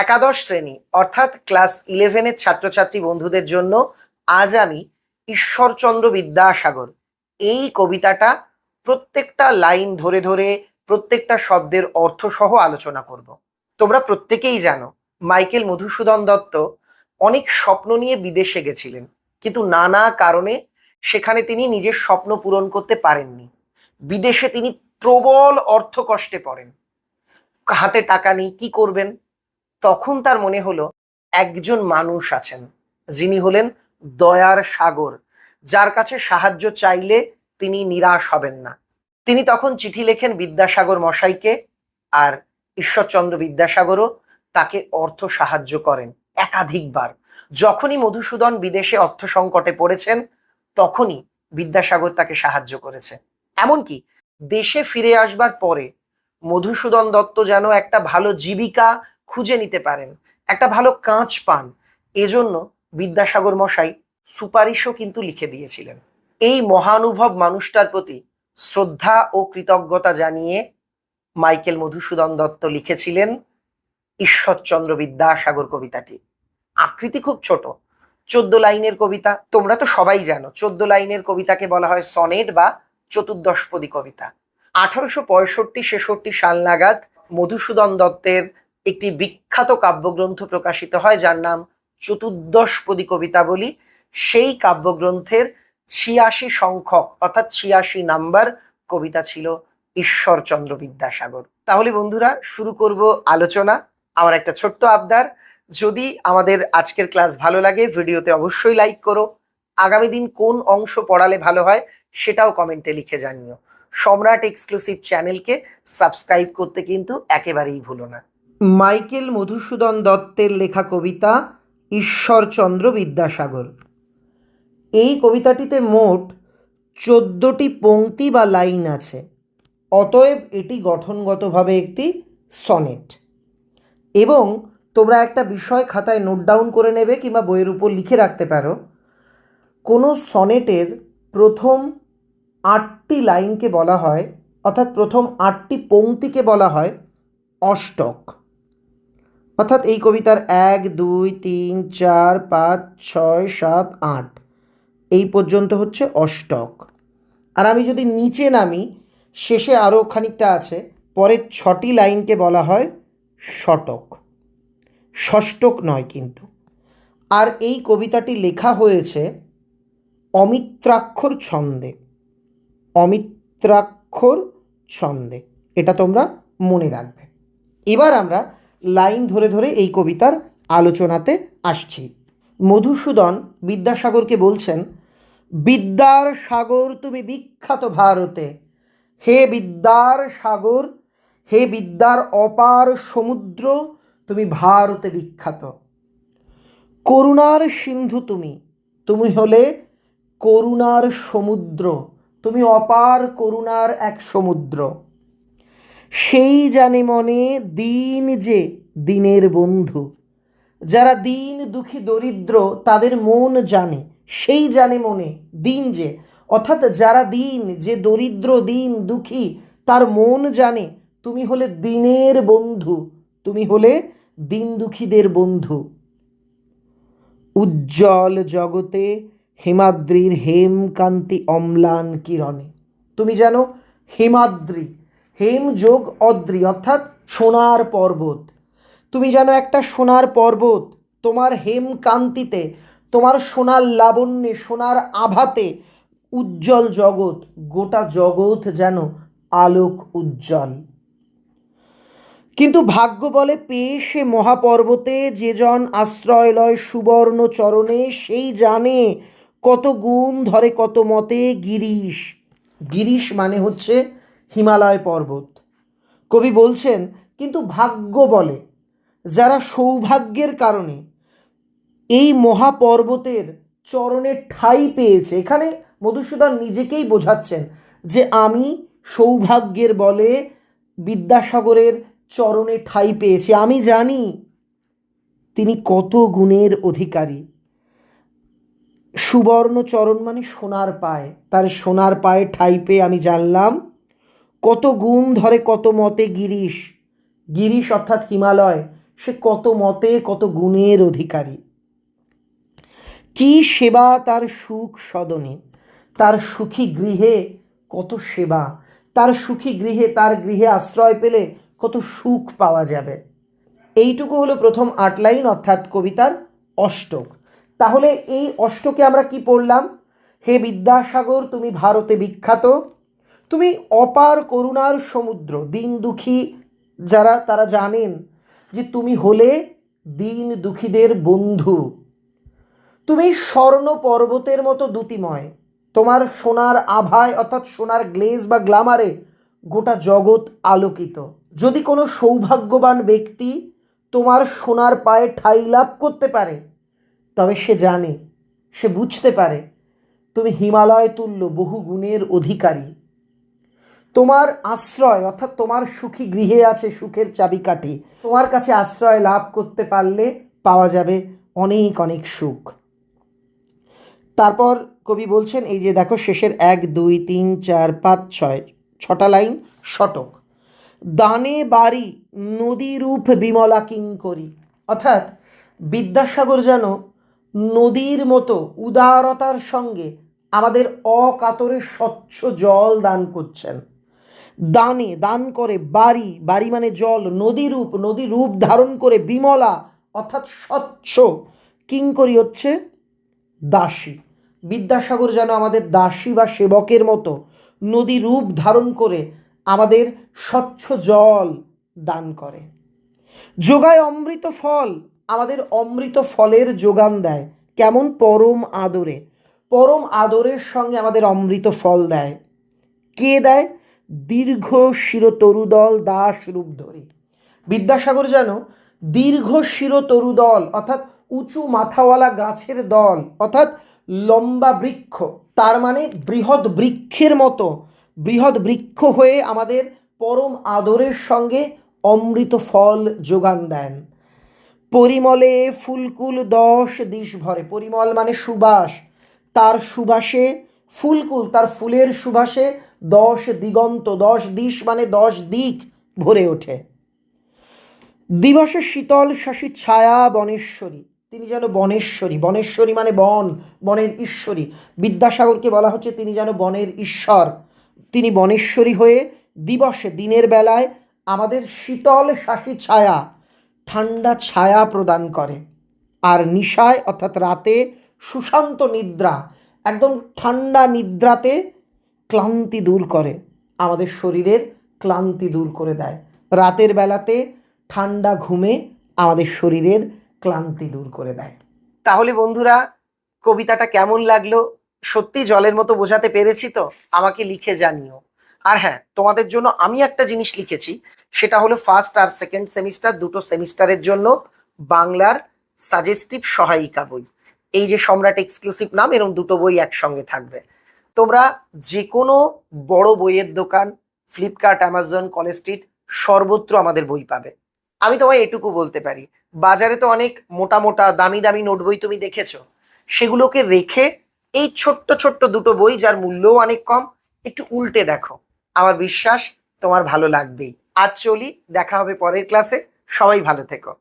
একাদশ শ্রেণী অর্থাৎ ক্লাস 11-এর ছাত্রছাত্রী বন্ধুদের জন্য আজ আমি ঈশ্বরচন্দ্র বিদ্যাসাগর এই কবিতাটা প্রত্যেকটা লাইন ধরে ধরে প্রত্যেকটা শব্দের অর্থ সহ আলোচনা করব। তোমরা প্রত্যেকেই জানো মাইকেল মধুসূদন দত্ত অনেক স্বপ্ন নিয়ে বিদেশে গেছিলেন, কিন্তু নানা কারণে সেখানে তিনি নিজের স্বপ্ন পূরণ করতে পারেননি। বিদেশে তিনি প্রবল অর্থ কষ্টে পড়েন, হাতে টাকা নেই, কি করবেন? তখন তার মনে হলো একজন মানুষ আছেন যিনি হলেন দয়ার সাগর, যার কাছে সাহায্য চাইলে তিনি নিরাশ হবেন না। তিনি তখন চিঠি লেখেন বিদ্যাসাগর মশাইকে, আর ঈশ্বরচন্দ্র বিদ্যাসাগরও তাকে অর্থ সাহায্য করেন একাধিকবার। যখনই মধুসূদন বিদেশে অর্থ সংকটে পড়েছেন তখনই বিদ্যাসাগর তাকে সাহায্য করেছে। এমনকি দেশে ফিরে আসবার পরে মধুসূদন দত্ত যেন একটা ভালো জীবিকা খুঁজে নিতে পারেন, একটা ভালো কাজ পান, এজন্য বিদ্যাসাগর মশাই সুপারিশও কিন্তু লিখে দিয়েছিলেন। এই মহানুভব মানুষটার প্রতি শ্রদ্ধা ও কৃতজ্ঞতা জানিয়ে মাইকেল মধুসূদন দত্ত লিখেছিলেন ঈশ্বরচন্দ্র বিদ্যাসাগর কবিতাটি। আকৃতি খুব ছোট, 14 লাইনের কবিতা। তোমরা তো সবাই জানো 14 লাইনের কবিতাকে বলা হয় সনেট বা চতুর্দশপদী কবিতা। 1865-66 সাল নাগাদ মধুসূদন দত্তের একটি বিখ্যাত কাব্যগ্রন্থ প্রকাশিত হয় যার নাম চতুর্দশপদী কবিতাবলী। সেই কাব্যগ্রন্থের 86 সংখ্যক অর্থাৎ 86 নাম্বার কবিতা ছিল ঈশ্বরচন্দ্র বিদ্যাসাগর। তাহলে বন্ধুরা শুরু করব আলোচনা। আমার একটা ছোট্ট আবদার, যদি আমাদের আজকের ক্লাস ভালো লাগে ভিডিওতে অবশ্যই লাইক করো। আগামী দিন কোন অংশ পড়ালে ভালো হয় সেটাও কমেন্টে লিখে জানিও। সম্রাট এক্সক্লুসিভ চ্যানেলকে সাবস্ক্রাইব করতে কিন্তু একেবারেই ভুলো না। মাইকেল মধুসূদন দত্তের লেখা কবিতা ঈশ্বরচন্দ্র বিদ্যাসাগর। এই কবিতাটিতে মোট 14টি পংক্তি বা লাইন আছে, অতএব এটি গঠনগতভাবে একটি সনেট। এবং তোমরা একটা বিষয় খাতায় নোট ডাউন করে নেবে কিংবা বইয়ের উপর লিখে রাখতে পারো, কোনো সনেটের প্রথম 8টি লাইনকে বলা হয়, অর্থাৎ প্রথম 8টি পংক্তিকে বলা হয় অষ্টক। অর্থাৎ এই কবিতার 1, 2, 3, 4, 5, 6, 7, 8 এই পর্যন্ত হচ্ছে অষ্টক। আর আমি যদি নিচে নামি, শেষে আরও খানিকটা আছে, পরের 6টি লাইনকে বলা হয় শতক, ষষ্ঠক নয় কিন্তু। আর এই কবিতাটি লেখা হয়েছে অমিত্রাক্ষর ছন্দে, অমিত্রাক্ষর ছন্দে, এটা তোমরা মনে রাখবে। এবার আমরা লাইন ধরে ধরে এই কবিতার আলোচনাতে আসছি। মধুসূদন বিদ্যাসাগরকে বলছেন, বিদ্যার সাগর তুমি বিখ্যাত ভারতে, হে বিদ্যার সাগর, হে বিদ্যার অপার সমুদ্র, তুমি ভারতে বিখ্যাত। করুণার সিন্ধু তুমি, তুমি হলে করুণার সমুদ্র, তুমি অপার করুণার এক সমুদ্র। সেই জানে মনে দিন যে দিনের বন্ধু, যারা দিন দুঃখী দরিদ্র তাদের মন জানে, সেই জানে মনে দিন যে, অর্থাৎ যারা দিন, যে দরিদ্র দিন দুঃখী তার মন জানে। তুমি হলে দিনের বন্ধু, তুমি হলে দিন দুঃখীদের বন্ধু। উজ্জ্বল জগতে হেমাদ্রির হেমকান্তি অম্লান কিরণে, তুমি যেন হেমাদ্রি, হেম যোগ অদ্রি অর্থাৎ সোনার পর্বত, তুমি যেন একটা সোনার পর্বত, তোমার হেমকান্তিতে, তোমার সোনার লাবণ্যে, সোনার আভাতে উজ্জ্বল জগৎ, গোটা জগৎ যেন আলোক উজ্জ্বল। কিন্তু ভাগ্য বলে পেয়ে সে মহাপর্বতে যে জন আশ্রয় লয় সুবর্ণ চরণে, সেই জানে কত গুণ ধরে কত মতে গিরিশ। গিরিশ মানে হচ্ছে হিমালয় পর্বত। কবি বলছেন কিন্তু ভাগ্য বলে যারা সৌভাগ্যের কারণে এই মহাপর্বতের চরণে ঠাঁই পেয়েছে, এখানে মধুসূদন নিজেকেই বোঝাচ্ছেন যে আমি সৌভাগ্যের বলে বিদ্যাসাগরের চরণে ঠাঁই পেয়েছি, আমি জানি তিনি কত গুণের অধিকারী। সুবর্ণ চরণ মানে সোনার পায়ে, তার সোনার পায়ে ঠাঁই পেয়ে আমি জানলাম কত গুণ ধরে কত মতে গিরিশ। গিরিশ অর্থাৎ হিমালয়, সে কত মতে কত গুণের অধিকারী। কি সেবা তার সুখ সদনে, তার সুখী গৃহে কত সেবা, তার সুখী গৃহে, তার গৃহে আশ্রয় পেলে কত সুখ পাওয়া যাবে। এইটুকু হলো প্রথম 8 লাইন, অর্থাৎ কবিতার অষ্টক। তাহলে এই অষ্টকে আমরা কি পড়লাম? হে বিদ্যাসাগর, তুমি ভারতে বিখ্যাত, তুমি অপার করুণার সমুদ্র। দিন দুঃখী যারা, তারা জানেন যে তুমি হলে দিন দুঃখীদের বন্ধু। তুমি স্বর্ণ পর্বতের মতো দ্যুতিময়, তোমার সোনার আভায় অর্থাৎ সোনার গ্লেজ বা গ্লামারে গোটা জগৎ আলোকিত। যদি কোনো সৌভাগ্যবান ব্যক্তি তোমার সোনার পায়ে ঠাঁই লাভ করতে পারে, তবে সে জানে, সে বুঝতে পারে তুমি হিমালয় তুল্য বহু গুণের অধিকারী। তোমার আশ্রয় অর্থাৎ তোমার সুখী গৃহে আছে সুখের চাবিকাঠি। তোমার কাছে আশ্রয় লাভ করতে পারলে পাওয়া যাবে অনেক অনেক সুখ। তারপর কবি বলছেন, এই যে দেখো শেষের 1 2 3 4 5 6 6টা লাইন শতক। দানে বাড়ি নদীরূপ বিমলা কিঙ্করী, অর্থাৎ বিদ্যাসাগর যেন নদীর মতো উদারতার সঙ্গে আমাদের অকাতরে স্বচ্ছ জল দান করছেন। দানে দান করে, বাড়ি বাড়ি মানে জল, নদীরূপ নদী রূপ ধারণ করে, বিমলা অর্থাৎ স্বচ্ছ, কিঙ্করী হচ্ছে দাসী। বিদ্যাসাগর যেন আমাদের দাসী বা সেবকের মতো নদী রূপ ধারণ করে আমাদের স্বচ্ছ জল দান করে। যোগায় অমৃত ফল, আমাদের অমৃত ফলের যোগান দেয়। কেমন? পরম আদরে, পরম আদরের সঙ্গে আমাদের অমৃত ফল দেয়। কে দেয়? দীর্ঘ শিরতরুদল দাস রূপ ধরে। বিদ্যাসাগর যেন দীর্ঘ শিরতরুদল অর্থাৎ উঁচু মাথাওয়ালা গাছের দল, অর্থাৎ লম্বা বৃক্ষ, তার মানে বৃহৎ বৃক্ষের মতো বৃহৎ বৃক্ষ হয়ে আমাদের পরম আদরের সঙ্গে অমৃত ফল যোগান দেন। পরিমলে ফুলকুল 10 দিশ ভরে, পরিমল মানে সুবাস, তার সুবাসে ফুলকুল, তার ফুলের সুবাসে 10 দিগন্ত, 10 দিশ মানে 10 দিক ভরে ওঠে। দিবসে শীতল শাসী ছায়া বনেশ্বরী, তিনি যেন বনেশ্বরী, বনেশ্বরী মানে বন, বনের ঈশ্বরী। বিদ্যাসাগরকে বলা হচ্ছে তিনি যেন বনের ঈশ্বর। তিনি বনেশ্বরী হয়ে দিবসে দিনের বেলায় আমাদের শীতল শাসী ছায়া, ঠান্ডা ছায়া প্রদান করে। আর নিশায় অর্থাৎ রাতে সুশান্ত নিদ্রা, একদম ঠান্ডা নিদ্রাতে ক্লান্তি দূর করে, আমাদের শরীরের ক্লান্তি দূর করে দেয়। রাতের বেলাতে ঠান্ডা ঘুমে আমাদের শরীরের ক্লান্তি দূর করে দেয়। তাহলে বন্ধুরা, কবিতাটা কেমন লাগলো? সত্যি জলের মতো বোঝাতে পেরেছি তো? আমাকে লিখে জানিও। আর হ্যাঁ, তোমাদের জন্য আমি একটা জিনিস লিখেছি, সেটা হলো ফার্স্ট আর সেকেন্ড সেমিস্টার দুটো সেমিস্টারের জন্য বাংলার সাজেস্টিভ সহায়িকা বই। এই যে সম্রাট এক্সক্লুসিভ নাম, এরকম দুটো বই একসঙ্গে থাকবে। তোমরা যে কোনো বড় বইয়ের দোকান, ফ্লিপকার্ট, অ্যামাজন, কলেজ স্ট্রিট, সর্বত্র আমাদের বই পাবে। আমি তোমায় এটুকু বলতে পারি, বাজারে তো অনেক মোটা মোটা দামি দামি নোট বই তুমি দেখেছো, সেগুলোকে রেখে এই ছোট্ট ছোট্ট দুটো বই, যার মূল্যও অনেক কম, একটু উল্টে দেখো, আমার বিশ্বাস তোমার ভালো লাগবেই। আজ চলি, দেখা হবে পরের ক্লাসে। সবাই ভালো থেকো।